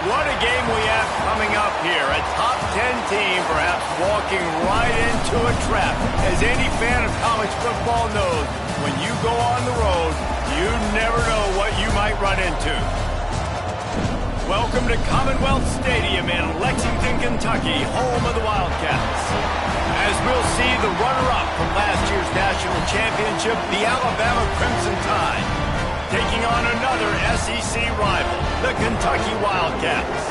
What a game we have coming up here. A top 10 team perhaps walking right into a trap. As any fan of college football knows, when you go on the road, you never know what you might run into. Welcome to Commonwealth Stadium in Lexington, Kentucky, home of the Wildcats. As we'll see the runner-up from last year's national championship, the Alabama Crimson Tide, taking on another SEC rival, the Kentucky Wildcats.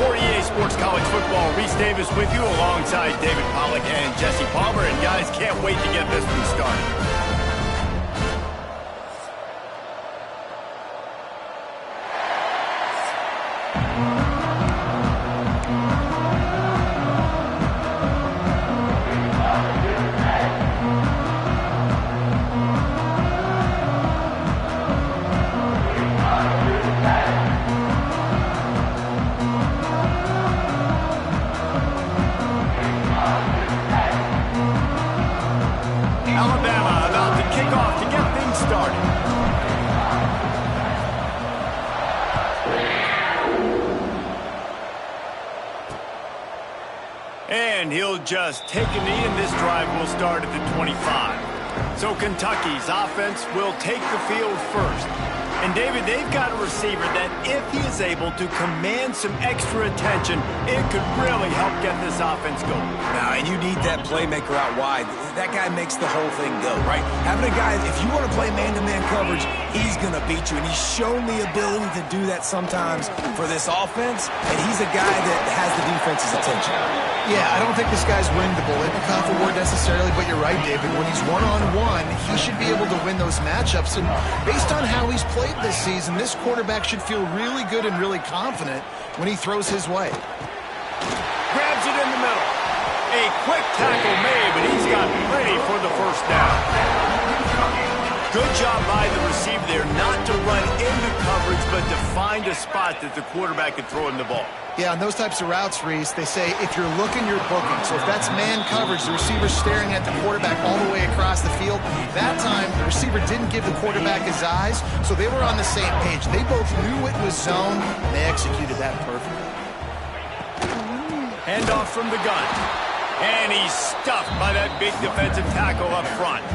For EA Sports College Football, Reese Davis with you alongside David Pollack and Jesse Palmer. And guys, can't wait to get this one started. Alabama about to kick off to get things started. And he'll just take a knee, and this drive will start at the 25. So Kentucky's offense will take the field first. And David, they've got a receiver that if he is able to command some extra attention, it could really help get this offense going. Now, and you need that playmaker out wide. That guy makes the whole thing go, right? Having a guy, if you want to play man-to-man coverage, he's going to beat you. And he's shown the ability to do that sometimes for this offense. And he's a guy that has the defense's attention. Yeah, I don't think this guy's winnable. It can't for word necessarily, but you're right, David. When he's one-on-one, he should be able to win those matchups. And based on how he's played this season, this quarterback should feel really good and really confident when he throws his way. Grabs it in the middle. A quick tackle made, but he's got plenty for the first down. Good job by the receiver there not to run into coverage, but to find a spot that the quarterback could throw him the ball. Yeah, on those types of routes, Reese, they say if you're looking, you're booking. So if that's man coverage, the receiver's staring at the quarterback all the way across the field. That time, the receiver didn't give the quarterback his eyes, so they were on the same page. They both knew it was zone, and they executed that perfectly. Handoff from the gun. And he's stuffed by that big defensive tackle up front.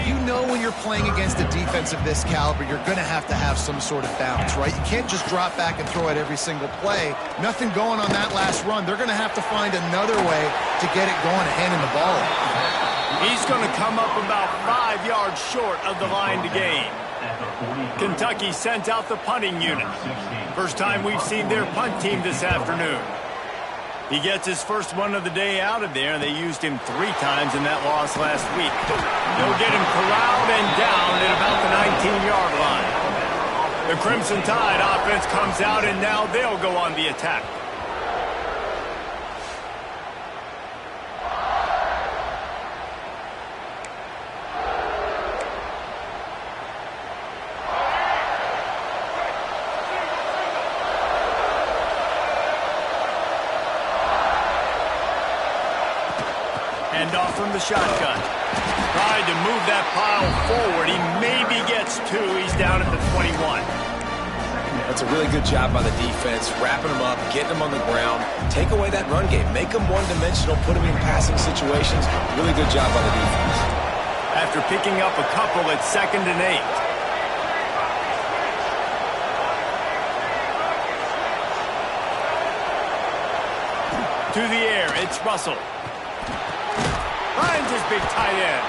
You know when you're playing against a defense of this caliber, you're going to have some sort of balance, right? You can't just drop back and throw it every single play. Nothing going on that last run. They're going to have to find another way to get it going and hand him the ball. He's going to come up about 5 yards short of the line to gain. Kentucky sent out the punting unit. First time we've seen their punt team this afternoon. He gets his first one of the day out of there. They used him 3 times in that loss last week. They'll get him corralled and down at about the 19-yard line. The Crimson Tide offense comes out, and now they'll go on the attack. Handoff from the shotgun. Tried to move that pile forward. He maybe gets 2. He's down at the 21. That's a really good job by the defense, wrapping them up, getting them on the ground. Take away that run game. Make them one-dimensional, put them in passing situations. Really good job by the defense. After picking up a couple at 2nd and 8. To the air, it's Russell. Finds his big tight end.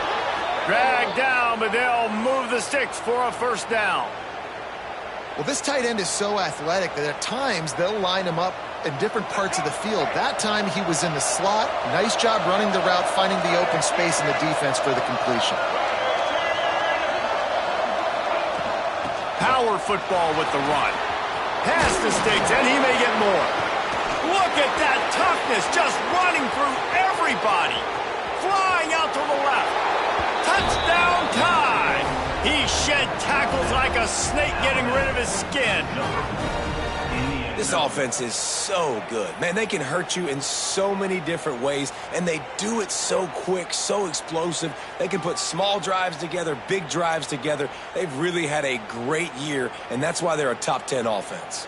Dragged down, but they'll move the sticks for a first down. Well, this tight end is so athletic that at times they'll line him up in different parts of the field. That time he was in the slot. Nice job running the route, finding the open space in the defense for the completion. Power football with the run. Past the sticks, and he may get more. Look at that toughness, just running through everybody. Flying out to the left. Touchdown Tide. He shed tackles like a snake getting rid of his skin. This offense is so good. Man, they can hurt you in so many different ways, and they do it so quick, so explosive. They can put small drives together, big drives together. They've really had a great year, and that's why they're a top 10 offense.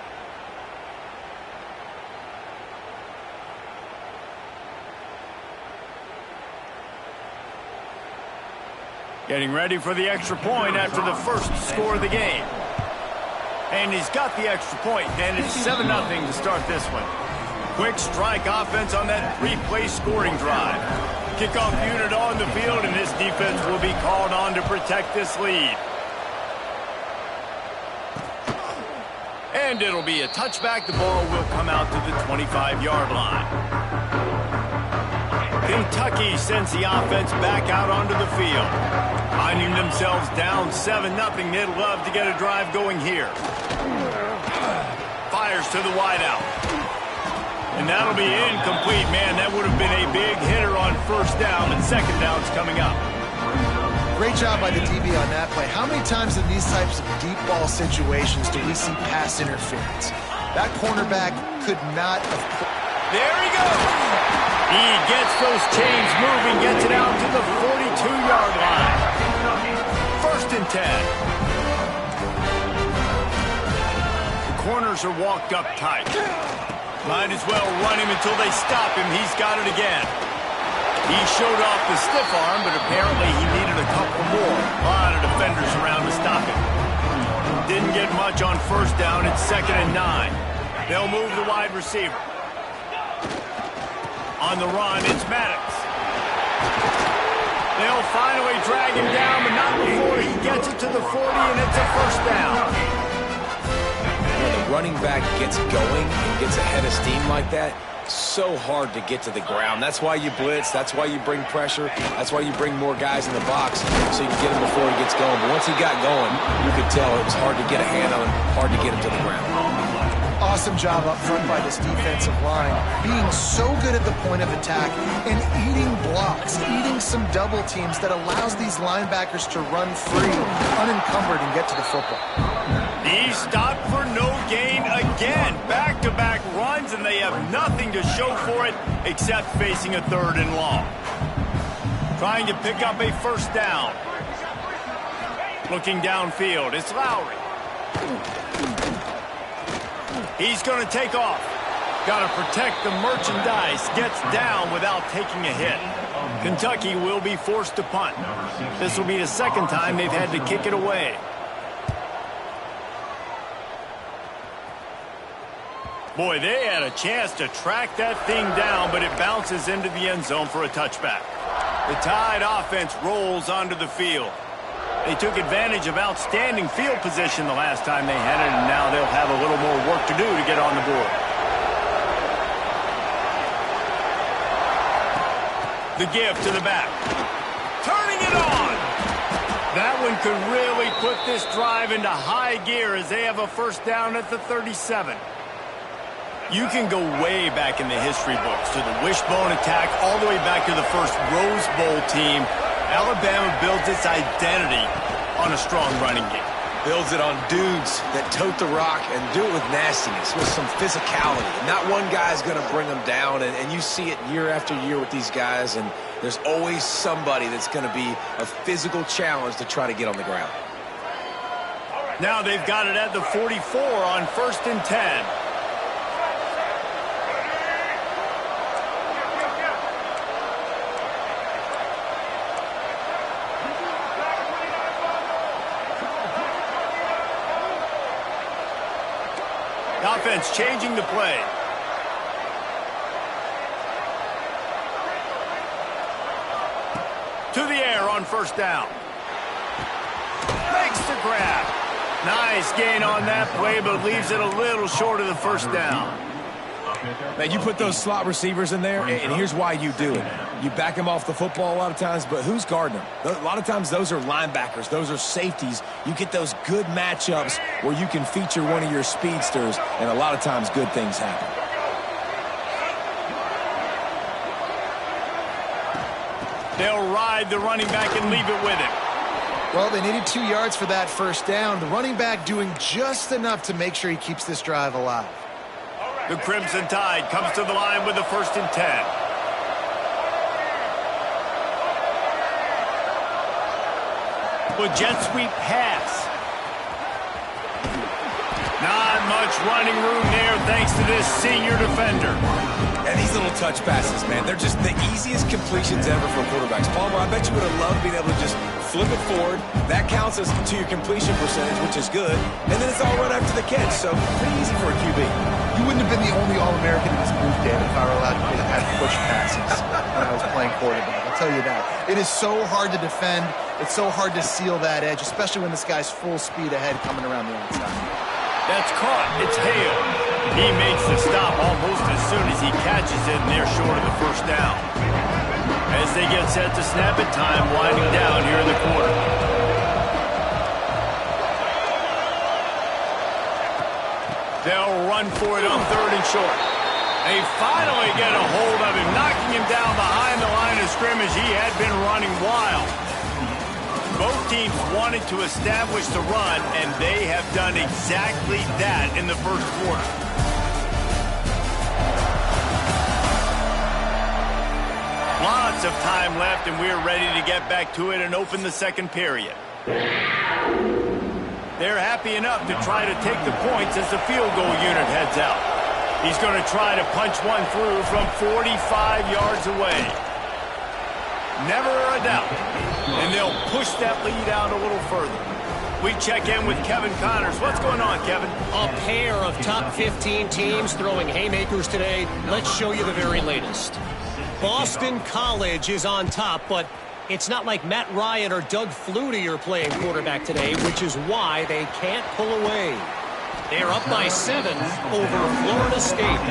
Getting ready for the extra point after the first score of the game. And he's got the extra point, and it's 7-0 to start this one. Quick strike offense on that 3-play scoring drive. Kickoff unit on the field, and this defense will be called on to protect this lead. And it'll be a touchback. The ball will come out to the 25-yard line. Kentucky sends the offense back out onto the field. Finding themselves down 7-0, they'd love to get a drive going here. Fires to the wideout. And that'll be incomplete. Man, that would have been a big hitter on first down, but second down's coming up. Great job by the DB on that play. How many times in these types of deep ball situations do we see pass interference? That cornerback could not have... There he goes! He gets those chains moving, gets it out to the 42-yard line. First and 10. The corners are walked up tight. Might as well run him until they stop him. He's got it again. He showed off the stiff arm, but apparently he needed a couple more. A lot of defenders around to stop him. Didn't get much on first down. It's 2nd and 9. They'll move the wide receiver. On the run, it's Maddox. They'll finally drag him down, but not before he gets it to the 40, and it's a first down. When the running back gets going and gets ahead of steam like that, so hard to get to the ground. That's why you blitz. That's why you bring pressure. That's why you bring more guys in the box so you can get him before he gets going. But once he got going, you could tell it was hard to get a hand on him, hard to get him to the ground. Awesome job up front by this defensive line, being so good at the point of attack and eating blocks, eating some double teams that allows these linebackers to run free, unencumbered, and get to the football. He stopped for no gain again. Back-to-back runs, and they have nothing to show for it except facing a 3rd and long. Trying to pick up a first down. Looking downfield, it's Lowry. He's going to take off. Got to protect the merchandise. Gets down without taking a hit. Kentucky will be forced to punt. This will be the second time they've had to kick it away. Boy, they had a chance to track that thing down, but it bounces into the end zone for a touchback. The Tide offense rolls onto the field. They took advantage of outstanding field position the last time they had it, and now they'll have a little more work to do to get on the board. The give to the back. Turning it on! That one could really put this drive into high gear as they have a first down at the 37. You can go way back in the history books to the wishbone attack all the way back to the first Rose Bowl team. Alabama builds its identity on a strong running game. Builds it on dudes that tote the rock and do it with nastiness, with some physicality. Not one guy's going to bring them down, and you see it year after year with these guys, and there's always somebody that's going to be a physical challenge to try to get on the ground. Now they've got it at the 44 on 1st and 10. Offense changing the play. To the air on first down. Makes the grab. Nice gain on that play, but leaves it a little short of the first down. Man, you put those slot receivers in there, and here's why you do it. You back them off the football a lot of times, but who's guarding them? A lot of times those are linebackers. Those are safeties. You get those good matchups where you can feature one of your speedsters, and a lot of times good things happen. They'll ride the running back and leave it with him. Well, they needed 2 yards for that first down. The running back doing just enough to make sure he keeps this drive alive. The Crimson Tide comes to the line with the 1st and 10. With jet sweep pass. Not much running room there thanks to this senior defender. And these little touch passes, man, they're just the easiest completions ever for quarterbacks. Palmer, I bet you would have loved being able to just flip it forward. That counts as to your completion percentage, which is good. And then it's all right after the catch, so pretty easy for a QB. You wouldn't have been the only All-American in this booth, David, if I were allowed to have push passes when I was playing quarterback. I'll tell you that. It is so hard to defend. It's so hard to seal that edge, especially when this guy's full speed ahead coming around the outside. That's caught. It's Hale. He makes the stop almost as soon as he catches it, and they're short of the first down. As they get set to snap it, time winding down here in the quarter. They'll run for it on 3rd and short. They finally get a hold of him, knocking him down behind the line of scrimmage. He had been running wild. Both teams wanted to establish the run, and they have done exactly that in the first quarter. Lots of time left, and we're ready to get back to it and open the second period. They're happy enough to try to take the points as the field goal unit heads out. He's going to try to punch one through from 45 yards away. Never a doubt. And they'll push that lead out a little further. We check in with Kevin Connors. What's going on, Kevin? A pair of top 15 teams throwing haymakers today. Let's show you the very latest. Boston College is on top, but it's not like Matt Ryan or Doug Flutie are playing quarterback today, which is why they can't pull away. They're up by 7 over Florida State.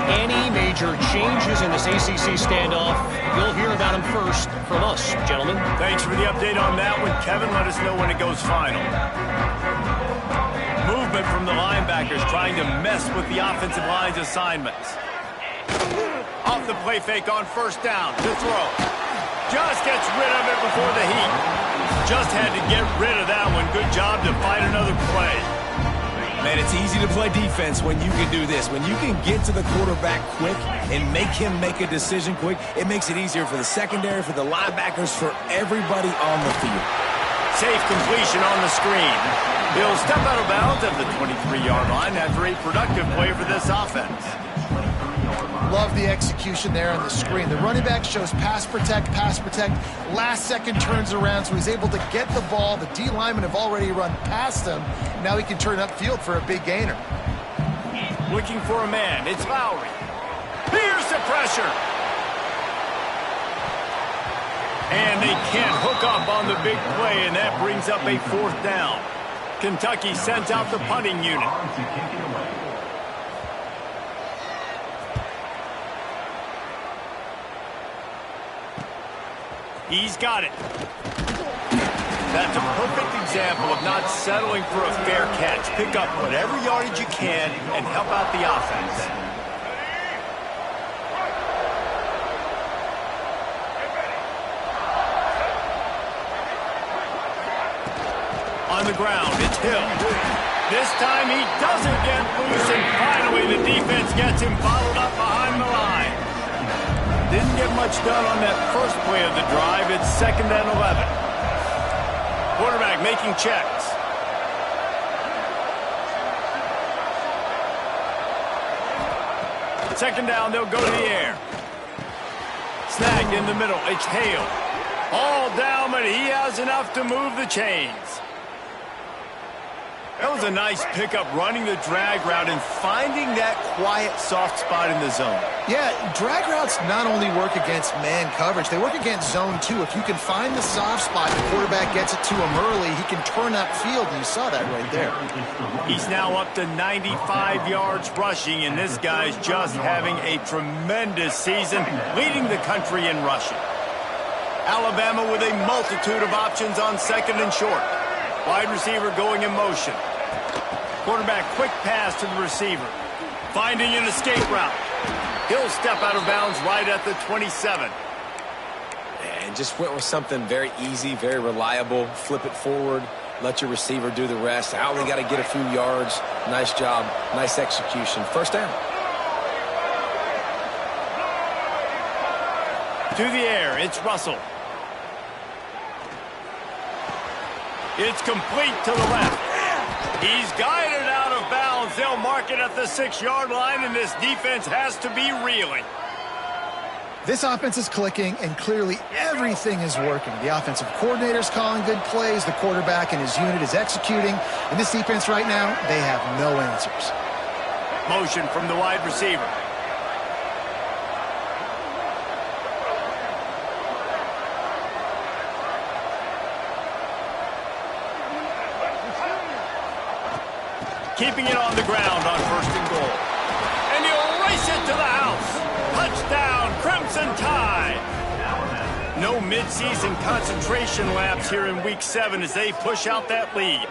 Any major changes in this ACC standoff, you'll hear about them first from us, gentlemen. Thanks for the update on that one, Kevin. Let us know when it goes final. Movement from the linebackers trying to mess with the offensive line's assignments. Off the play fake on 1st down to throw. Just gets rid of it before the heat. Just had to get rid of that one. Good job to fight another play. Man, it's easy to play defense when you can do this. When you can get to the quarterback quick and make him make a decision quick, it makes it easier for the secondary, for the linebackers, for everybody on the field. Safe completion on the screen. He'll step out of bounds at the 23-yard line after a productive play for this offense. Love the execution there on the screen. The running back shows pass protect, last second turns around, so he's able to get the ball. The D linemen have already run past him. Now he can turn upfield for a big gainer. Looking for a man. It's Lowry. Here's the pressure. And they can't hook up on the big play, and that brings up a 4th down. Kentucky sends out the punting unit. He's got it. That's a perfect example of not settling for a fair catch. Pick up whatever yardage you can and help out the offense. On the ground, it's Hill. This time he doesn't get loose, and finally the defense gets him bottled up behind the line. Didn't get much done on that first play of the drive. It's 2nd and 11. Quarterback making checks. Second down, they'll go to the air. Snagged in the middle. It's Hale. All down, but he has enough to move the chains. That was a nice pickup, running the drag route and finding that quiet, soft spot in the zone. Yeah, drag routes not only work against man coverage, they work against zone too. If you can find the soft spot, the quarterback gets it to him early, he can turn upfield, and you saw that right there. He's now up to 95 yards rushing, and this guy's just having a tremendous season, leading the country in rushing. Alabama with a multitude of options on 2nd and short. Wide receiver going in motion. Quarterback quick pass to the receiver. Finding an escape route. He'll step out of bounds right at the 27. And just went with something very easy, very reliable. Flip it forward. Let your receiver do the rest. I only got to get a few yards. Nice job. Nice execution. 1st down. To the air. It's Russell. It's complete to the left. He's guided out of bounds. They'll mark it at the 6-yard line, and this defense has to be reeling. This offense is clicking, and clearly everything is working. The offensive coordinator's calling good plays. The quarterback and his unit is executing. And this defense right now, they have no answers. Motion from the wide receiver. Keeping it on the ground on 1st and goal. And he'll race it to the house. Touchdown, Crimson Tide. No midseason concentration laps here in Week 7 as they push out that lead.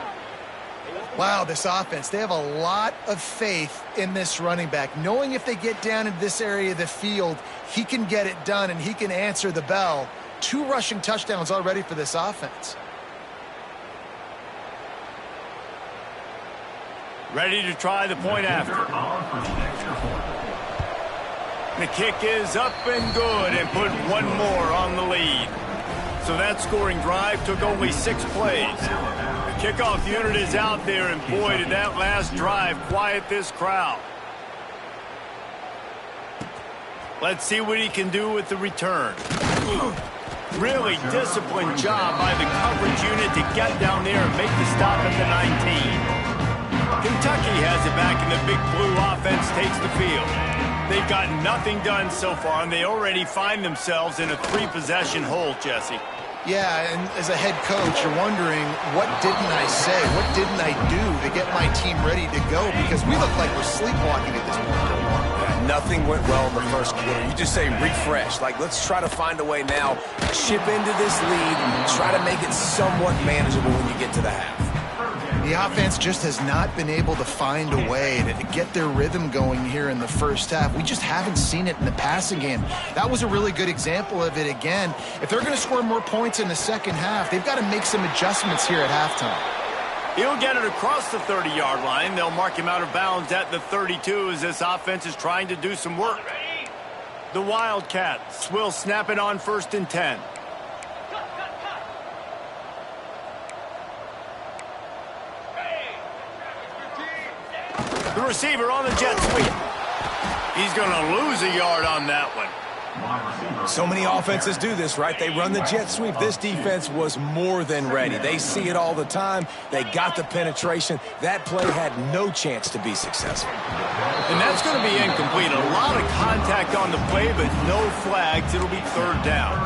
Wow, this offense, they have a lot of faith in this running back, knowing if they get down into this area of the field, he can get it done and he can answer the bell. 2 rushing touchdowns already for this offense. Ready to try the point after. The kick is up and good and put one more on the lead. So that scoring drive took only 6 plays. The kickoff unit is out there, and boy, did that last drive quiet this crowd. Let's see what he can do with the return. Really disciplined job by the coverage unit to get down there and make the stop at the 19. Kentucky has it back, and the Big Blue offense takes the field. They've gotten nothing done so far, and they already find themselves in a 3-possession hole, Jesse. Yeah, and as a head coach, you're wondering, what didn't I say? What didn't I do to get my team ready to go? Because we look like we're sleepwalking at this point. Nothing went well in the first quarter. You just say refresh. Like, let's try to find a way now, chip into this lead, and try to make it somewhat manageable when you get to the half. The offense just has not been able to find a way to get their rhythm going here in the first half. We just haven't seen it in the passing game. That was a really good example of it again. If they're going to score more points in the second half, they've got to make some adjustments here at halftime. He'll get it across the 30-yard line. They'll mark him out of bounds at the 32 as this offense is trying to do some work. The Wildcats will snap it on 1st and 10. The receiver on the jet sweep. He's going to lose a yard on that one. So many offenses do this, right? They run the jet sweep. This defense was more than ready. They see it all the time. They got the penetration. That play had no chance to be successful. And that's going to be incomplete. A lot of contact on the play, but no flags. It'll be 3rd down.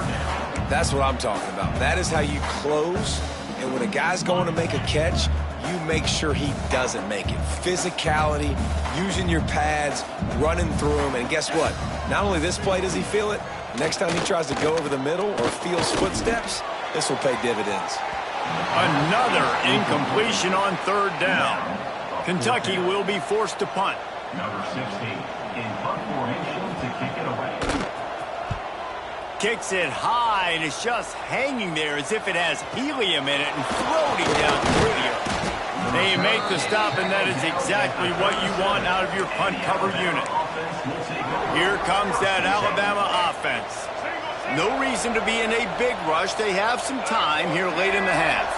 That's what I'm talking about. That is how you close. And when a guy's going to make a catch, you make sure he doesn't make it. Physicality, using your pads, running through them. And guess what? Not only this play does he feel it, next time he tries to go over the middle or feels footsteps, this will pay dividends. Another incompletion on 3rd down. Kentucky will be forced to punt. Number 16 in punt formation to kick it away. Kicks it high, and it's just hanging there as if it has helium in it and floating down through the earth. They make the stop, and that is exactly what you want out of your punt cover unit. Here comes that Alabama offense. No reason to be in a big rush. They have some time here late in the half.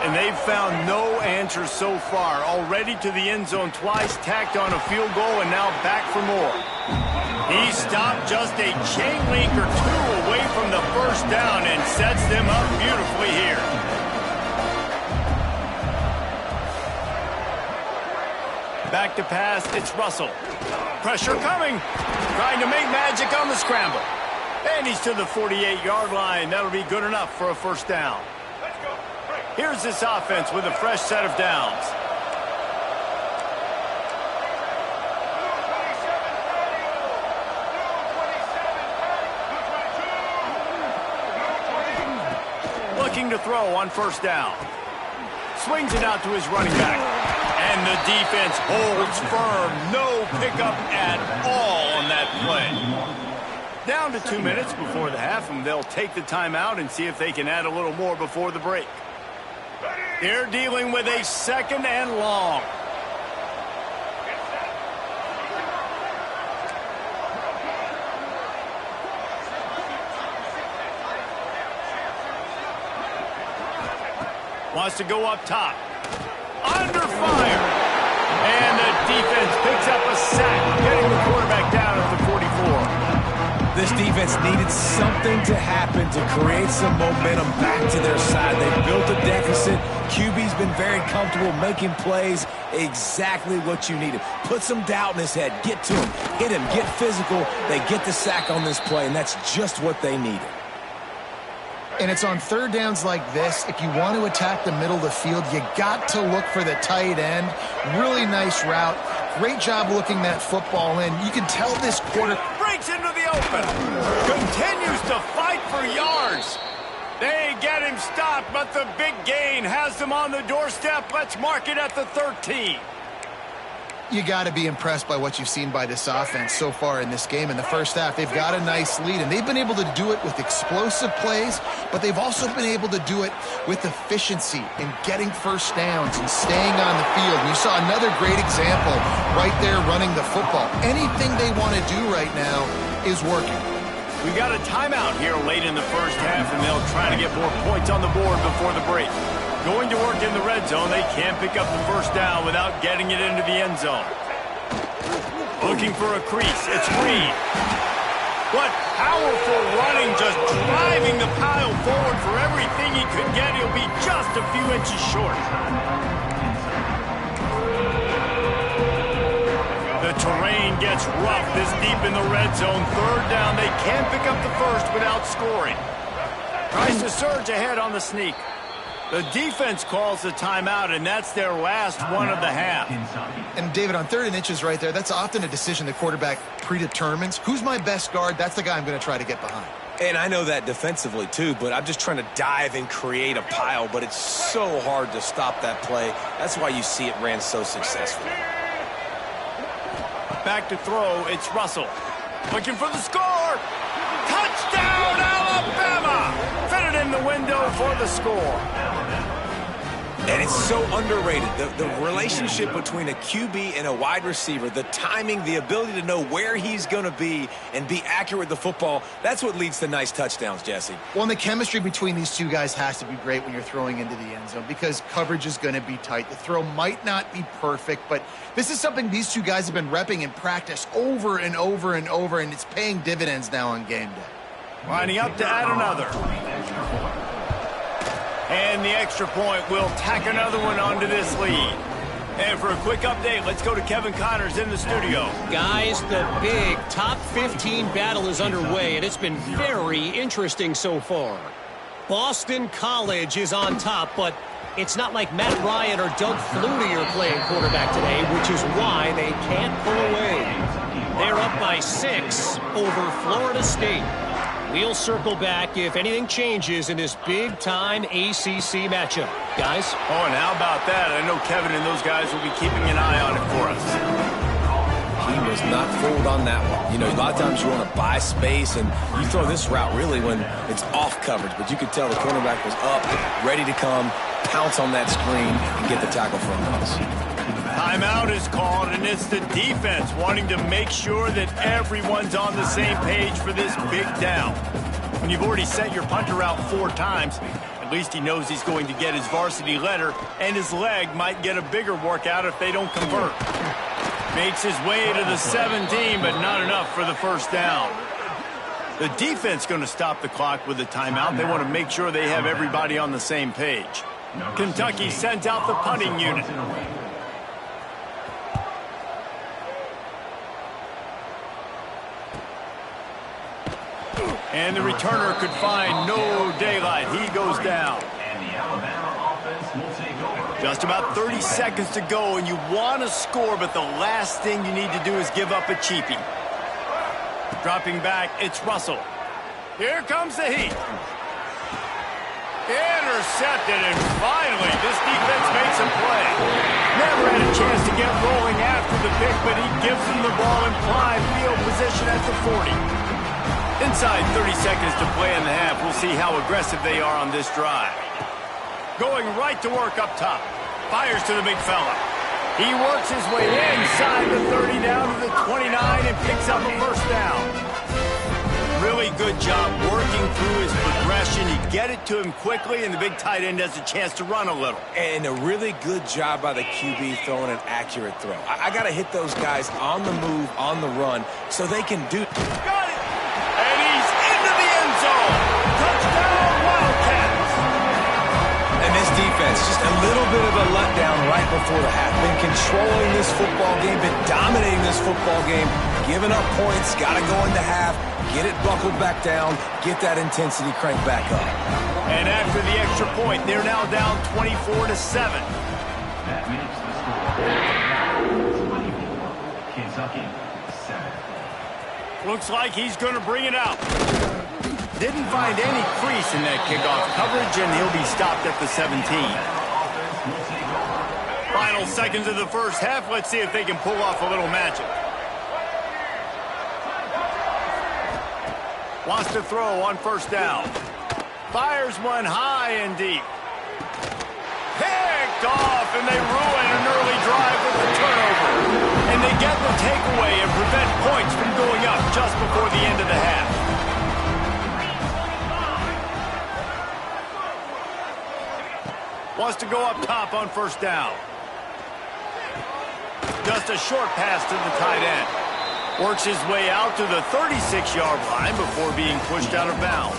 And they've found no answers so far. Already to the end zone twice, tacked on a field goal, and now back for more. He stopped just a chain link or 2 away from the 1st down and sets them up beautifully here. Back to pass, it's Russell. Pressure coming. Trying to make magic on the scramble. And he's to the 48-yard line. That'll be good enough for a 1st down. Here's this offense with a fresh set of downs. Looking to throw on 1st down. Swings it out to his running back. And the defense holds firm. No pickup at all on that play. Down to 2 minutes before the half, and they'll take the timeout and see if they can add a little more before the break. They're dealing with a 2nd and long. Wants to go up top. under fire. And the defense picks up a sack, getting the quarterback down at the 44. This defense needed something to happen to create some momentum back to their side. They built a deficit. QB's been very comfortable making plays, exactly what you needed. Put some doubt in his head. Get to him. Hit him. Get physical. They get the sack on this play, and that's just what they needed. And it's on third downs like this. If you want to attack the middle of the field, you got to look for the tight end. Really nice route. Great job looking that football in. You can tell this quarter breaks into the open. Continues to fight for yards. They get him stopped, but the big gain has them on the doorstep. Let's mark it at the 13. You got to be impressed by what you've seen by this offense so far in this game. In the first half, they've got a nice lead, and they've been able to do it with explosive plays, but they've also been able to do it with efficiency and getting first downs and staying on the field. And you saw another great example right there running the football. Anything they want to do right now is working. We got a timeout here late in the first half, and they'll try to get more points on the board before the break. Going to work in the red zone, they can't pick up the first down without getting it into the end zone. Looking for a crease, it's Reed. What powerful running, just driving the pile forward for everything he could get. He'll be just a few inches short. The terrain gets rough this deep in the red zone. Third down, they can't pick up the first without scoring. Tries to surge ahead on the sneak. The defense calls the timeout, and that's their last one of the half. And, David, on 3rd and inches right there, that's often a decision the quarterback predetermines. Who's my best guard? That's the guy I'm going to try to get behind. And I know that defensively, too, but I'm just trying to dive and create a pile, but it's so hard to stop that play. That's why you see it ran so successfully. Back to throw, it's Russell. Looking for the score! Touchdown, Alabama! Fitted in the window for the score. And it's so underrated. The relationship between a QB and a wide receiver, the timing, the ability to know where he's going to be and be accurate with the football, that's what leads to nice touchdowns, Jesse. Well, and the chemistry between these two guys has to be great when you're throwing into the end zone because coverage is going to be tight. The throw might not be perfect, but this is something these two guys have been repping in practice over and over and over, and it's paying dividends now on game day. Lining up to add another. And the extra point will tack another one onto this lead. And for a quick update, let's go to Kevin Connors in the studio. Guys, the big top 15 battle is underway, and it's been very interesting so far. Boston College is on top, but it's not like Matt Ryan or Doug Flutie are playing quarterback today, which is why they can't pull away. They're up by 6 over Florida State. We'll circle back if anything changes in this big-time ACC matchup. Guys? Oh, and how about that? I know Kevin and those guys will be keeping an eye on it for us. He was not fooled on that one. You know, a lot of times you want to buy space, and you throw this route really when it's off coverage. But you could tell the cornerback was up, ready to come, pounce on that screen, and get the tackle from us. Timeout is called, and it's the defense wanting to make sure that everyone's on the same page for this big down. When you've already sent your punter out 4 times, at least he knows he's going to get his varsity letter, and his leg might get a bigger workout if they don't convert. Makes his way to the 17, but not enough for the first down. The defense going to stop the clock with a timeout. They want to make sure they have everybody on the same page. Kentucky sends out the punting unit. And the returner could find no daylight. He goes down. Just about 30 seconds to go, and you want to score, but the last thing you need to do is give up a cheapie. Dropping back, it's Russell. Here comes the heat. Intercepted, and finally, this defense makes a play. Never had a chance to get rolling after the pick, but he gives them the ball in prime field position at the 40. Inside 30 seconds to play in the half. We'll see how aggressive they are on this drive. Going right to work up top. Fires to the big fella. He works his way inside the 30 down to the 29 and picks up a first down. Really really good job working through his progression. You get it to him quickly, and the big tight end has a chance to run a little. And a really good job by the QB throwing an accurate throw. I got to hit those guys on the move, on the run, so they can do... Got it! And he's into the end zone! Touchdown, Wildcats! And this defense, just a little bit of a letdown right before the half. Been controlling this football game, been dominating this football game, giving up points, got to go into half, get it buckled back down, get that intensity cranked back up. And after the extra point, they're now down 24-7. That makes the score 24. Kentucky 7. Looks like he's going to bring it out. Didn't find any crease in that kickoff coverage, and he'll be stopped at the 17. Final seconds of the first half. Let's see if they can pull off a little magic. Wants to throw on first down. Fires one high and deep. Picked off, and they ruin an early drive with the turnover. And they get the takeaway and prevent points from going up just before the end of the half. Wants to go up top on first down. Just a short pass to the tight end. Works his way out to the 36-yard line before being pushed out of bounds.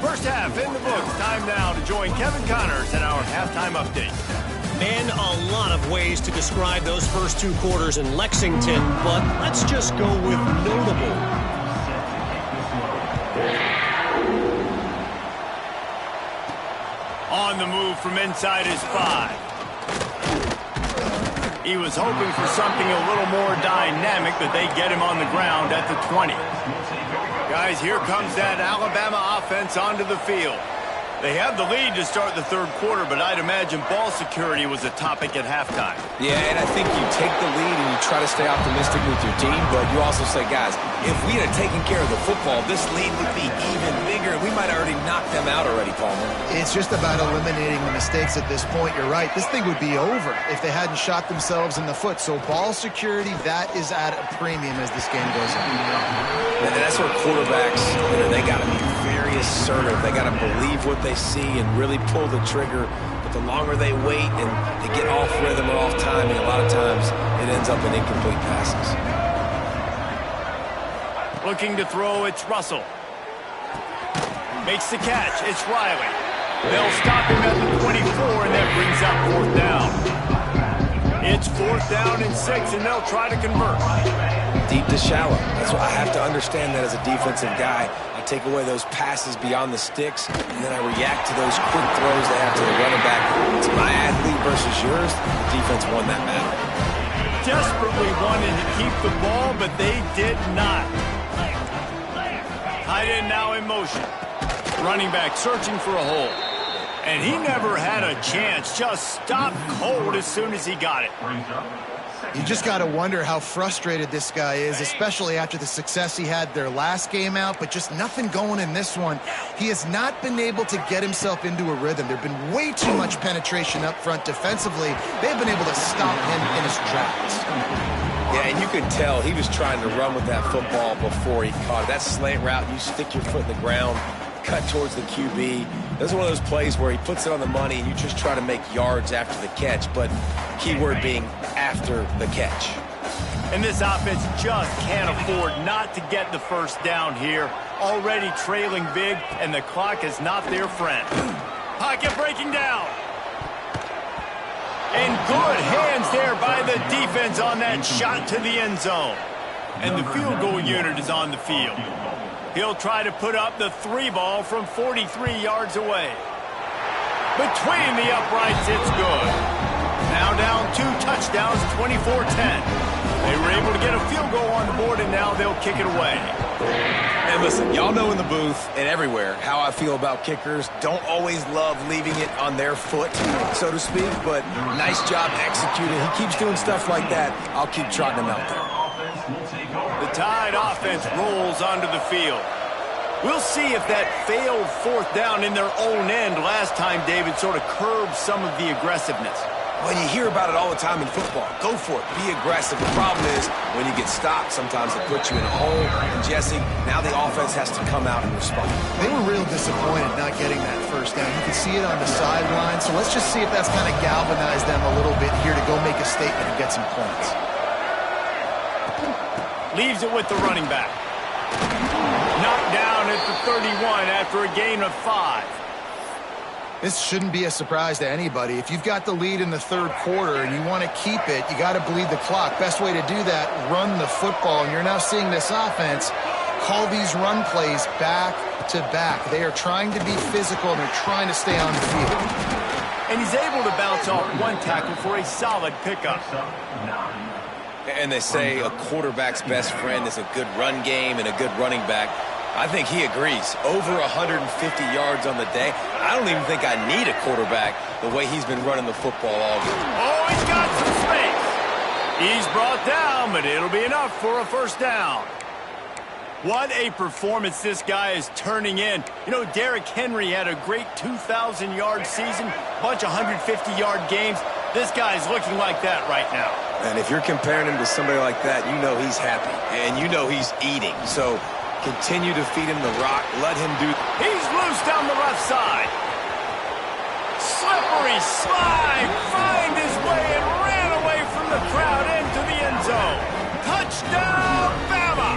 First half in the books. Time now to join Kevin Connors in our halftime update. Man, a lot of ways to describe those first two quarters in Lexington, but let's just go with notable. On the move from inside his 5. He was hoping for something a little more dynamic, but they get him on the ground at the 20. Guys, here comes that Alabama offense onto the field. They have the lead to start the third quarter, but I'd imagine ball security was a topic at halftime. Yeah, and I think you take the lead and you try to stay optimistic with your team, but you also say, guys, if we had taken care of the football, this lead would be even bigger. We might have already knocked them out already, Palmer. It's just about eliminating the mistakes at this point. You're right. This thing would be over if they hadn't shot themselves in the foot. So ball security, that is at a premium as this game goes on. And that's where quarterbacks, they got to be very assertive. They got to believe what they see and really pull the trigger. But the longer they wait and they get off rhythm or off timing, a lot of times it ends up in incomplete passes. Looking to throw, it's Russell. Makes the catch, it's Riley. They'll stop him at the 24, and that brings out fourth down. It's fourth down and 6, and they'll try to convert. Deep to shallow. That's why I have to understand that as a defensive guy. I take away those passes beyond the sticks, and then I react to those quick throws they have to the running back. It's my athlete versus yours. The defense won that battle. Desperately wanted to keep the ball, but they did not. Tight end now in motion. Running back searching for a hole. And he never had a chance. Just stopped cold as soon as he got it. You just got to wonder how frustrated this guy is, especially after the success he had their last game out, but just nothing going in this one. He has not been able to get himself into a rhythm. There have been way too much penetration up front defensively. They've been able to stop him in his tracks. Yeah, and you could tell he was trying to run with that football before he caught it. That slant route, you stick your foot in the ground, cut towards the QB. This is one of those plays where he puts it on the money and you just try to make yards after the catch, but keyword being after the catch. And this offense just can't afford not to get the first down here. Already trailing big, and the clock is not their friend. Pocket breaking down. And good hands there by the defense on that shot to the end zone. And the field goal unit is on the field. He'll try to put up the 3 ball from 43 yards away. Between the uprights, it's good. Now down 2 touchdowns, 24-10. They were able to get a field goal on the board, and now they'll kick it away. And listen, y'all know in the booth and everywhere how I feel about kickers. Don't always love leaving it on their foot, so to speak, but nice job executing. He keeps doing stuff like that. I'll keep trotting him out there. The Tide offense rolls onto the field. We'll see if that failed fourth down in their own end last time, David, sort of curbed some of the aggressiveness. Well, you hear about it all the time in football. Go for it. Be aggressive. The problem is when you get stopped, sometimes it puts you in a hole. And, Jesse, now the offense has to come out and respond. They were real disappointed not getting that first down. You can see it on the sideline. So let's just see if that's kind of galvanized them a little bit here to go make a statement and get some points. Leaves it with the running back. Knocked down at the 31 after a gain of 5. This shouldn't be a surprise to anybody. If you've got the lead in the third quarter and you want to keep it, you got to bleed the clock. Best way to do that, run the football. And you're now seeing this offense call these run plays back to back. They are trying to be physical and they're trying to stay on the field. And he's able to bounce off one tackle for a solid pickup. And they say a quarterback's best friend is a good run game and a good running back. I think he agrees. Over 150 yards on the day. I don't even think I need a quarterback the way he's been running the football all game. Oh, he's got some space. He's brought down, but it'll be enough for a first down. What a performance this guy is turning in. You know, Derrick Henry had a great 2,000-yard season, bunch of 150-yard games. This guy's looking like that right now. And if you're comparing him to somebody like that, you know he's happy. And you know he's eating. So continue to feed him the rock. Let him do. He's loose down the left side. Slippery slide. Find his way and ran away from the crowd into the end zone. Touchdown, Bama.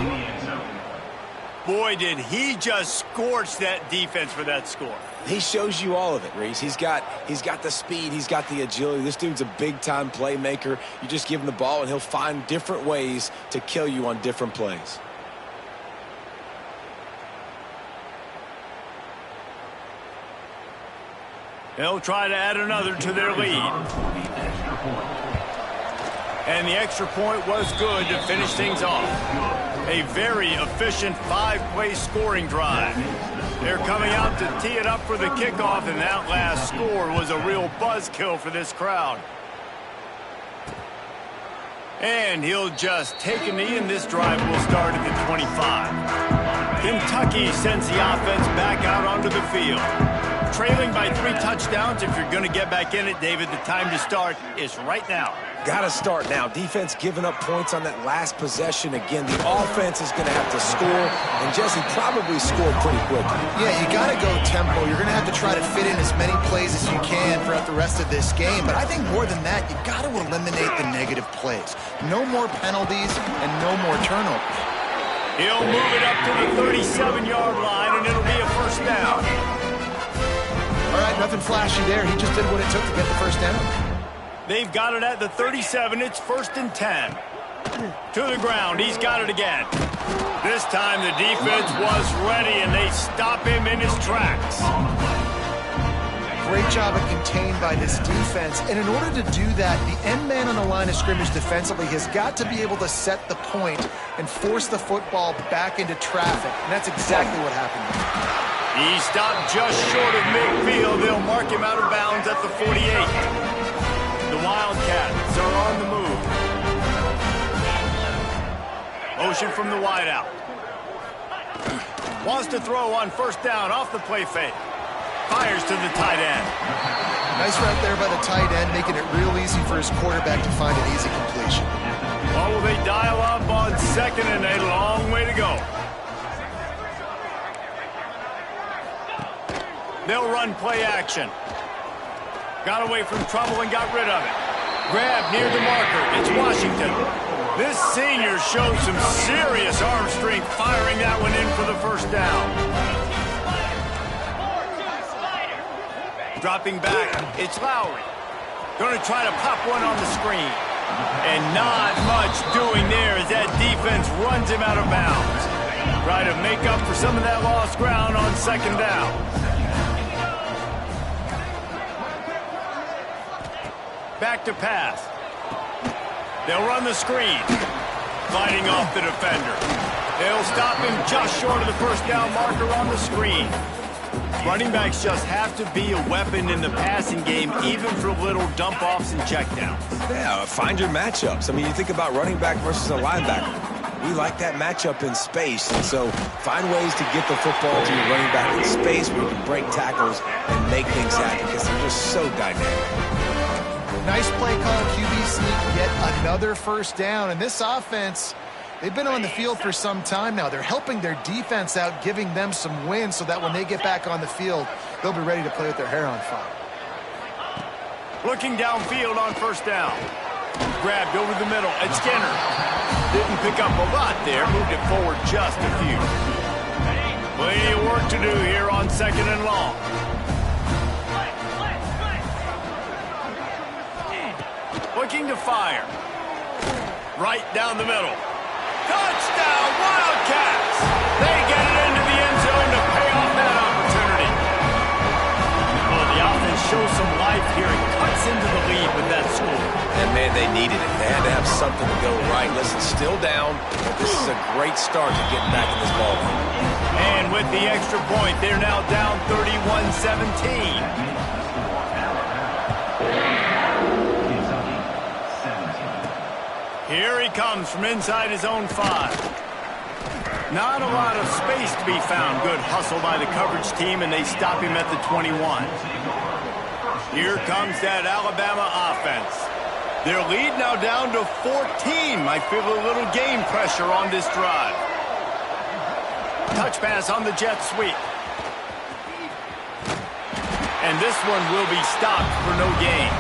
Boy, did he just scorch that defense for that score. He shows you all of it, Reese. He's got the speed. He's got the agility. This dude's a big-time playmaker. You just give him the ball, and he'll find different ways to kill you on different plays. They'll try to add another to their lead. And the extra point was good to finish things off. A very efficient 5-play scoring drive. They're coming out to tee it up for the kickoff, and that last score was a real buzzkill for this crowd. And he'll just take a knee, and this drive will start at the 25. Kentucky sends the offense back out onto the field. Trailing by 3 touchdowns. If you're going to get back in it, David, the time to start is right now. Got to start now. Defense giving up points on that last possession. Again, the offense is going to have to score, and Jesse probably score pretty quickly. Yeah, you got to go tempo. You're going to have to try to fit in as many plays as you can throughout the rest of this game. But I think more than that, you got to eliminate the negative plays. No more penalties and no more turnovers. He'll move it up to the 37-yard line, and it'll be a first down. All right, nothing flashy there. He just did what it took to get the first down. They've got it at the 37. It's 1st and 10. To the ground. He's got it again. This time the defense was ready, and they stop him in his tracks. Great job of contained by this defense. And in order to do that, the end man on the line of scrimmage defensively has got to be able to set the point and force the football back into traffic. And that's exactly what happened here. He stopped just short of midfield. They'll mark him out of bounds at the 48. The Wildcats are on the move. Motion from the wideout. Wants to throw on first down off the play fake. Fires to the tight end. Nice route there by the tight end, making it real easy for his quarterback to find an easy completion. Oh, will they dial up on second and a long way to go. They'll run play action. Got away from trouble and got rid of it. Grab near the marker. It's Washington. This senior shows some serious arm strength firing that one in for the first down. Dropping back, it's Lowry. Going to try to pop one on the screen. And not much doing there as that defense runs him out of bounds. Try to make up for some of that lost ground on second down. Back to pass. They'll run the screen. Fighting off the defender. They'll stop him just short of the first down marker on the screen. Running backs just have to be a weapon in the passing game, even for little dump-offs and checkdowns. Yeah, find your matchups. I mean, you think about running back versus a linebacker. We like that matchup in space, and so find ways to get the football to your running back in space where you can break tackles and make things happen because they're just so dynamic. Nice play call, QB sneak, yet another first down. And this offense, they've been on the field for some time now. They're helping their defense out, giving them some wins so that when they get back on the field, they'll be ready to play with their hair on fire. Looking downfield on first down. Grabbed over the middle at Skinner. Didn't pick up a lot there. Moved it forward just a few. Plenty of work to do here on 2nd and long. Looking to fire. Right down the middle. Touchdown, Wildcats! They get it into the end zone to pay off that opportunity. Well, the offense shows some life here and cuts into the lead with that score. And, man, they needed it. They had to have something to go right. Listen, still down, but this is a great start to getting back in this ball game. And with the extra point, they're now down 31-17. Here he comes from inside his own 5. Not a lot of space to be found. Good hustle by the coverage team, and they stop him at the 21. Here comes that Alabama offense. Their lead now down to 14. Might feel a little game pressure on this drive. Touch pass on the jet sweep. And this one will be stopped for no gain.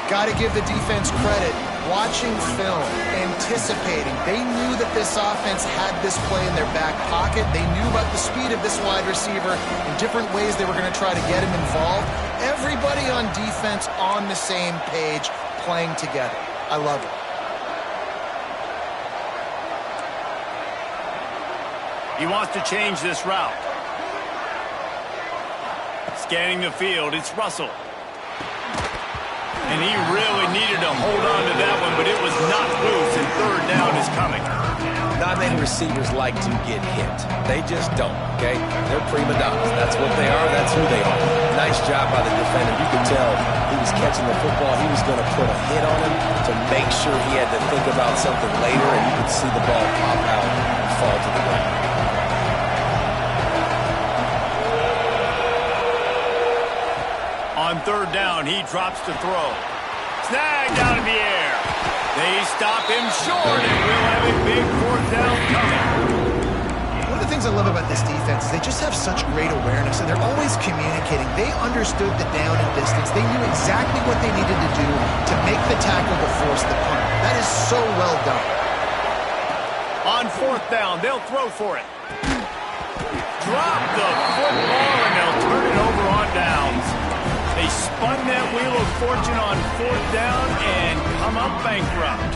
Got to give the defense credit. Watching film, anticipating. They knew that this offense had this play in their back pocket. They knew about the speed of this wide receiver and different ways they were going to try to get him involved. Everybody on defense on the same page, playing together. I love it. He wants to change this route. Scanning the field, it's Russell. And he really needed to hold on to that one, but it was knocked loose, and 3rd down is coming. Not many receivers like to get hit. They just don't, okay? They're prima donnas. That's what they are. That's who they are. Nice job by the defender. You could tell he was catching the football. He was going to put a hit on him to make sure he had to think about something later, and you could see the ball pop out and fall to the ground. On 3rd down, he drops to throw. Snagged out of the air. They stop him short, and we'll have a big 4th down coming. One of the things I love about this defense is they just have such great awareness, and they're always communicating. They understood the down and distance. They knew exactly what they needed to do to make the tackle to force the punt. That is so well done. On 4th down, they'll throw for it. Drop the football, and they'll turn it over on downs. They spun that wheel of fortune on 4th down and come up bankrupt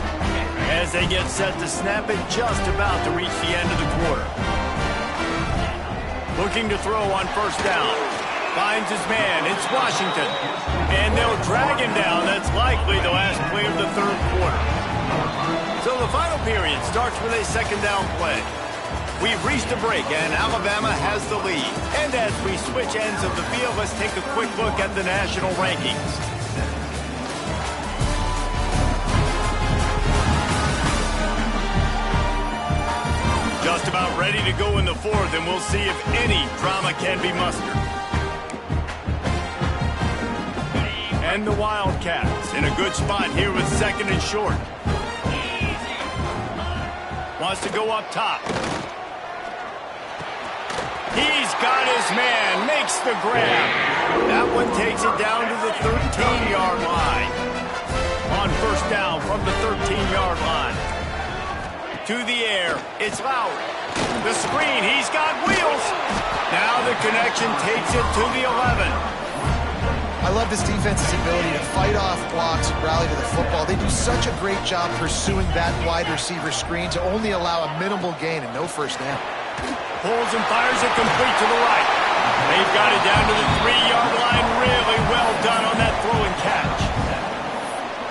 as they get set to snap it just about to reach the end of the quarter. Looking to throw on 1st down. Finds his man. It's Washington. And they'll drag him down. That's likely the last play of the 3rd quarter. So the final period starts with a 2nd down play. We've reached a break, and Alabama has the lead. And as we switch ends of the field, let's take a quick look at the national rankings. Just about ready to go in the 4th, and we'll see if any drama can be mustered. And the Wildcats in a good spot here with 2nd and short. Wants to go up top. He's got his man, makes the grab. That one takes it down to the 13-yard line. On 1st down from the 13-yard line. To the air, it's Lowry. The screen, he's got wheels. Now the connection takes it to the 11. I love this defense's ability to fight off blocks and rally to the football. They do such a great job pursuing that wide receiver screen to only allow a minimal gain and no 1st down. Pulls and fires it complete to the right. They've got it down to the 3-yard line. Really well done on that throw and catch.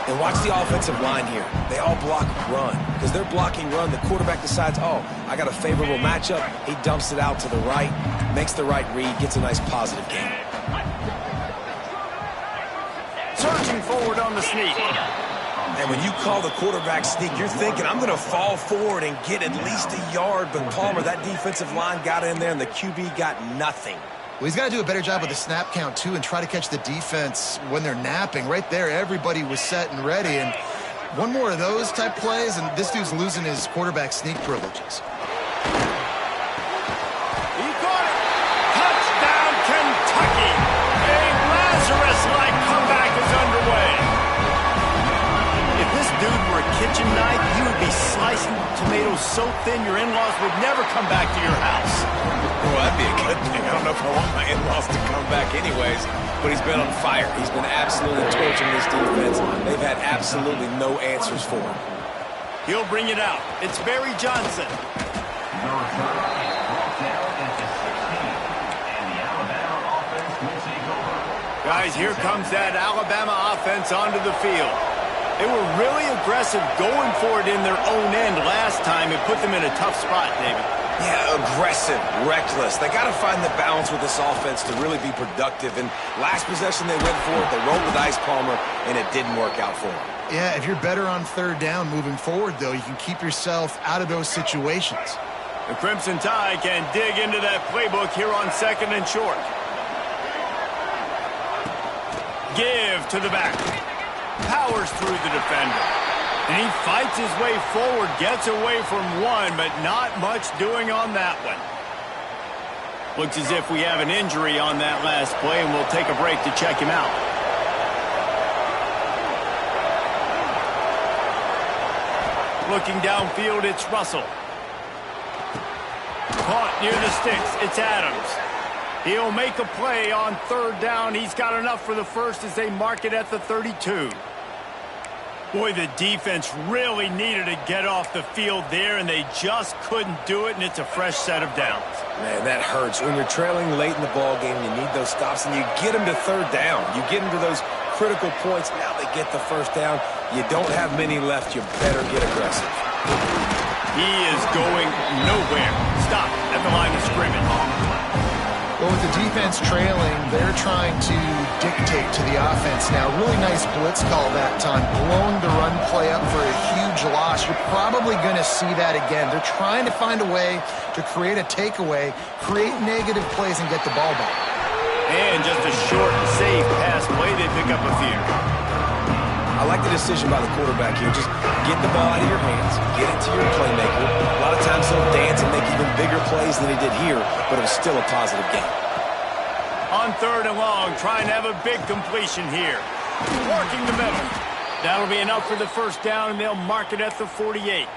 And watch the offensive line here. They all block run. Because they're blocking run, the quarterback decides, oh, I got a favorable matchup. He dumps it out to the right, makes the right read, gets a nice positive gain. Surging forward on the sneak. And when you call the quarterback sneak, you're thinking, I'm going to fall forward and get at least a yard. But Palmer, that defensive line got in there, and the QB got nothing. Well, he's got to do a better job with the snap count, too, and try to catch the defense when they're napping. Right there, everybody was set and ready. And one more of those type plays, and this dude's losing his quarterback sneak privileges. He got it. Touchdown, Kentucky. A Lazarus-like comeback is underway. If this dude were a kitchen knife, he would be slicing tomatoes so thin your in-laws would never come back to your house. Well, that'd be a good thing. I don't know if I want my in-laws to come back anyways, but he's been on fire. He's been absolutely torching this defense. They've had absolutely no answers for him. He'll bring it out. It's Barry Johnson. The return is brought down at the 16, and the Alabama offense will take over. Guys, here comes that Alabama offense onto the field. They were really aggressive going for it in their own end last time. It put them in a tough spot, David. Yeah, aggressive, reckless. They got to find the balance with this offense to really be productive. And last possession they went for it, they rolled with Ice Palmer, and it didn't work out for them. Yeah, if you're better on third down moving forward, though, you can keep yourself out of those situations. The Crimson Tide can dig into that playbook here on 2nd and short. Give to the back. Powers through the defender. And he fights his way forward, gets away from one, but not much doing on that one. Looks as if we have an injury on that last play, and we'll take a break to check him out. Looking downfield, it's Russell. Caught near the sticks, it's Adams. He'll make a play on third down. He's got enough for the first as they mark it at the 32. Boy, the defense really needed to get off the field there, and they just couldn't do it, and it's a fresh set of downs. Man, that hurts. When you're trailing late in the ball game, you need those stops, and you get them to third down. You get them to those critical points. Now they get the first down. You don't have many left. You better get aggressive. He is going nowhere. Stop at the line of scrimmage. Well, with the defense trailing, they're trying to dictate to the offense now. Really nice blitz call that time, blowing the run play up for a huge loss. You're probably going to see that again. They're trying to find a way to create a takeaway, create negative plays, and get the ball back. And just a short, safe pass play, they pick up a few. I like the decision by the quarterback here. Just get the ball out of your hands, get it to your playmaker. A lot of times he'll dance and make even bigger plays than he did here, but it was still a positive game. On third and long, trying to have a big completion here. Working the middle. That'll be enough for the first down, and they'll mark it at the 48.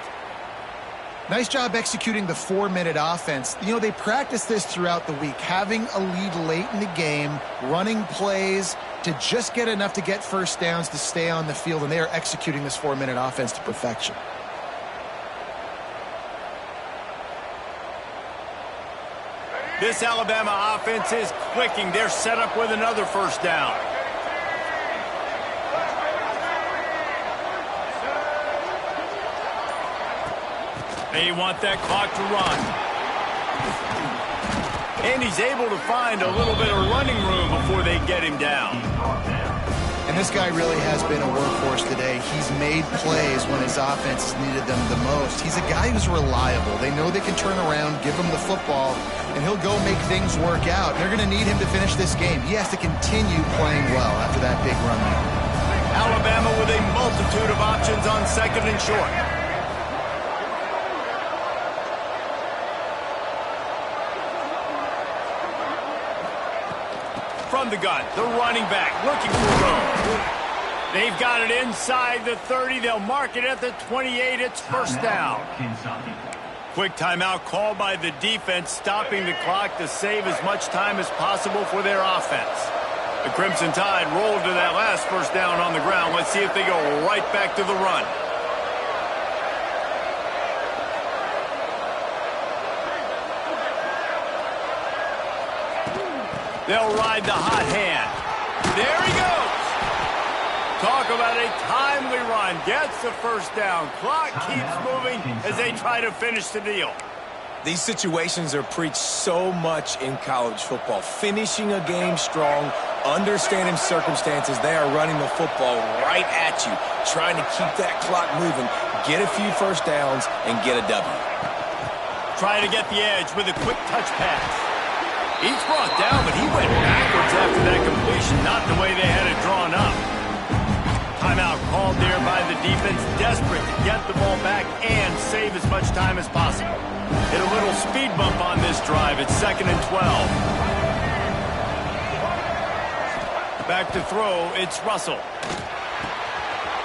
Nice job executing the 4-minute offense. You know, they practice this throughout the week, having a lead late in the game, running plays to just get enough to get first downs to stay on the field, and they are executing this 4-minute offense to perfection. This Alabama offense is clicking. They're set up with another first down. They want that clock to run. And he's able to find a little bit of running room before they get him down. And this guy really has been a workhorse today. He's made plays when his offense has needed them the most. He's a guy who's reliable. They know they can turn around, give him the football, and he'll go make things work out. They're going to need him to finish this game. He has to continue playing well after that big run there. Alabama with a multitude of options on 2nd and short. From the gun, the running back looking for room. They've got it inside the 30. They'll mark it at the 28. It's first down. Quick timeout called by the defense, stopping the clock to save as much time as possible for their offense. The Crimson Tide rolled to that last first down on the ground. Let's see if they go right back to the run. They'll ride the hot hand. There he goes. Talk about a timely run. Gets the first down. Clock keeps moving as they try to finish the deal. These situations are preached so much in college football. Finishing a game strong, understanding circumstances. They are running the football right at you, trying to keep that clock moving, get a few first downs, and get a W. Trying to get the edge with a quick touch pass. He's brought down, but he went backwards after that completion, not the way they had it drawn up. Timeout called there by the defense, desperate to get the ball back and save as much time as possible. Hit a little speed bump on this drive. It's 2nd and 12. Back to throw, it's Russell.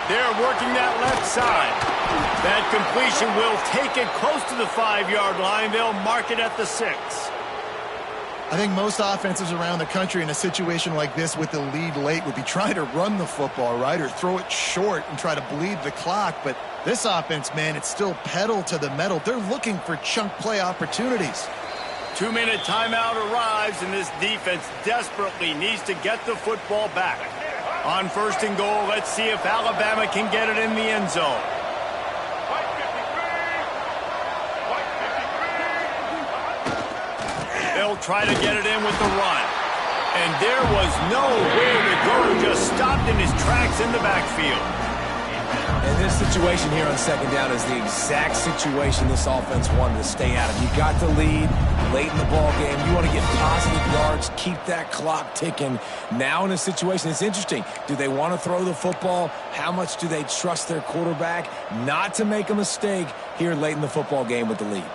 They're working that left side. That completion will take it close to the 5-yard line. They'll mark it at the 6. I think most offenses around the country in a situation like this with the lead late would be trying to run the football, right, or throw it short and try to bleed the clock. But this offense, man, it's still pedal to the metal. They're looking for chunk play opportunities. 2-minute timeout arrives, and this defense desperately needs to get the football back. On 1st and goal, let's see if Alabama can get it in the end zone. They'll try to get it in with the run. And there was nowhere to go, just stopped in his tracks in the backfield. And this situation here on 2nd down is the exact situation this offense wanted to stay out of. You got the lead late in the ball game. You want to get positive yards, keep that clock ticking. Now in a situation, it's interesting. Do they want to throw the football? How much do they trust their quarterback not to make a mistake here late in the football game with the lead?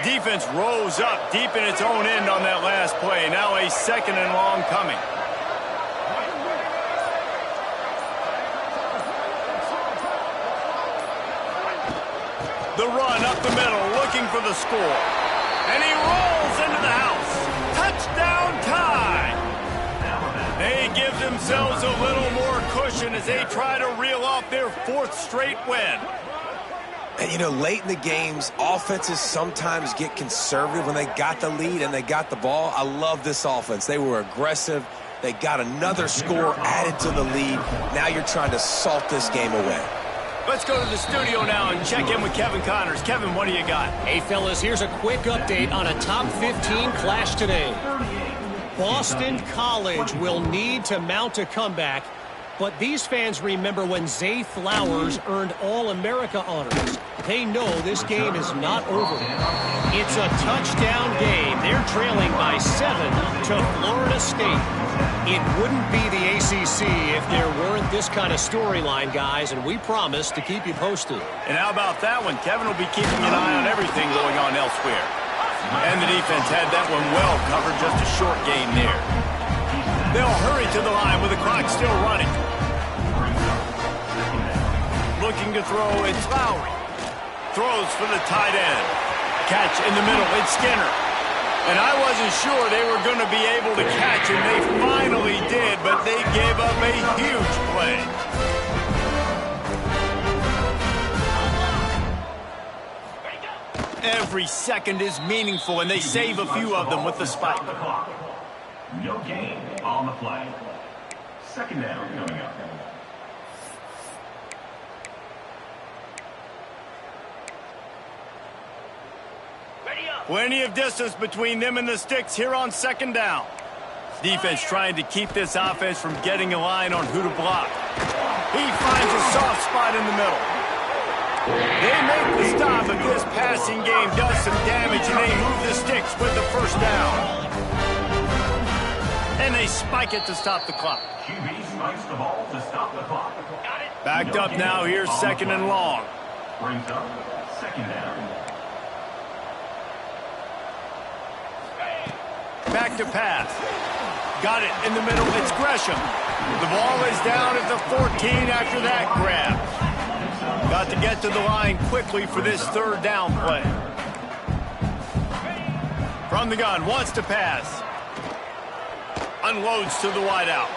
Defense rose up deep in its own end on that last play. Now a 2nd and long coming. The run up the middle, looking for the score. And he rolls into the house. Touchdown tie. They give themselves a little more cushion as they try to reel off their 4th straight win. And, you know, late in the games, offenses sometimes get conservative when they got the lead and they got the ball. I love this offense. They were aggressive. They got another score added to the lead. Now you're trying to salt this game away. Let's go to the studio now and check in with Kevin Connors. Kevin, what do you got? Hey, fellas, here's a quick update on a top 15 clash today. Boston College will need to mount a comeback, but these fans remember when Zay Flowers earned All-America honors. They know this game is not over. It's a touchdown game. They're trailing by 7 to Florida State. It wouldn't be the ACC if there weren't this kind of storyline, guys, and we promise to keep you posted. And how about that one? Kevin will be keeping an eye on everything going on elsewhere. And the defense had that one well covered, just a short gain there. They'll hurry to the line with the clock still running. Looking to throw, it's Lowry. Throws for the tight end. Catch in the middle, it's Skinner. And I wasn't sure they were going to be able to catch, and they finally did, but they gave up a huge play. Every second is meaningful, and they save a few of them with the spike. No gain on the play. 2nd down coming up. Plenty of distance between them and the sticks here on 2nd down. Defense trying to keep this offense from getting a line on who to block. He finds a soft spot in the middle. They make the stop, but this passing game does some damage, and they move the sticks with the 1st down. And they spike it to stop the clock. QB spikes the ball to stop the clock. Backed up now, here's 2nd and long. Brings up 2nd down. Back to pass. Got it in the middle. It's Gresham. The ball is down at the 14 after that grab. Got to get to the line quickly for this 3rd down play. From the gun, wants to pass. Unloads to the wideout.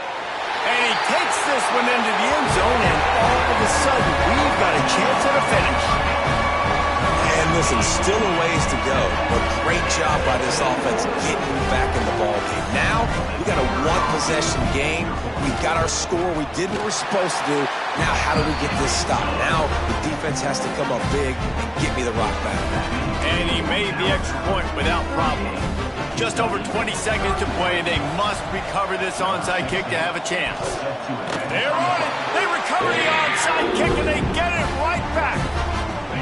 And he takes this one into the end zone, and all of a sudden, we've got a chance at a finish. And listen, still a ways to go, but great job by this offense getting back in the ball game. Now, we got a 1-possession game. We've got our score. We did what we're supposed to do. Now, how do we get this stopped? Now, the defense has to come up big and get me the rock back. And he made the extra point without problem. Just over 20 seconds to play. They must recover this onside kick to have a chance. They're on it. They recover the onside kick, and they get it right back.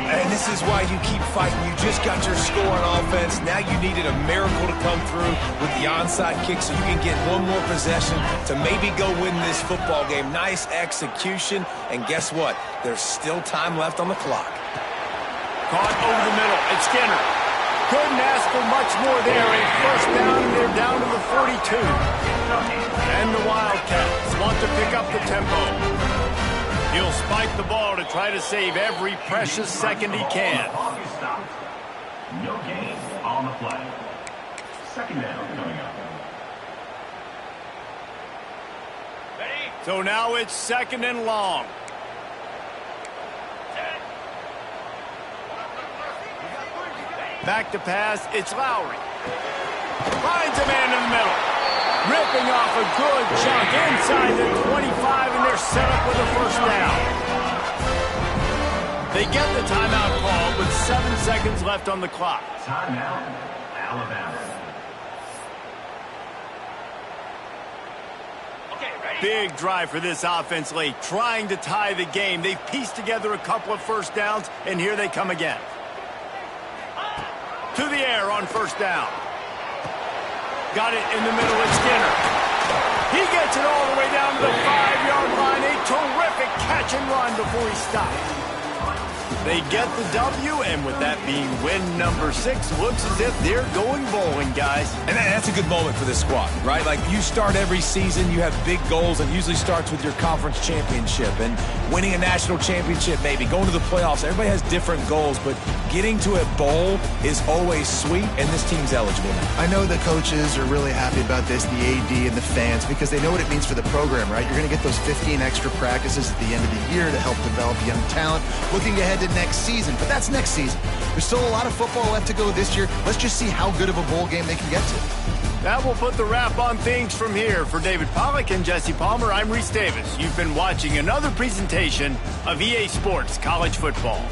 And this is why you keep fighting. You just got your score on offense. Now you needed a miracle to come through with the onside kick so you can get one more possession to maybe go win this football game. Nice execution. And guess what? There's still time left on the clock. Caught over the middle. It's Skinner. Couldn't ask for much more there. A first down, and they're down to the 42. And the Wildcats want to pick up the tempo. He'll spike the ball to try to save every precious second he can. No gain on the play. Second down coming up. So now it's second and long. Back to pass, it's Lowry. Finds a man in the middle. Ripping off a good chunk inside the 25, and they're set up with a first down. They get the timeout call with 7 seconds left on the clock. Timeout, Alabama. Big drive for this offense late, trying to tie the game. They've pieced together a couple of first downs, and here they come again. To the air on first down. Got it in the middle of Skinner. He gets it all the way down to the 5-yard line. A terrific catch and run before he stopped. They get the W, and with that being win number 6, looks as if they're going bowling, guys. And that's a good moment for this squad, right? Like, you start every season, you have big goals, and it usually starts with your conference championship and winning a national championship, maybe going to the playoffs. Everybody has different goals, but getting to a bowl is always sweet, and this team's eligible now. I know the coaches are really happy about this, the AD and the fans, because they know what it means for the program, right? You're going to get those 15 extra practices at the end of the year to help develop young talent, looking ahead to next season. But that's next season. There's still a lot of football left to go this year. Let's just see how good of a bowl game they can get to. That will put the wrap on things from here. For David Pollack and Jesse Palmer, I'm Reese Davis. You've been watching another presentation of EA Sports College Football.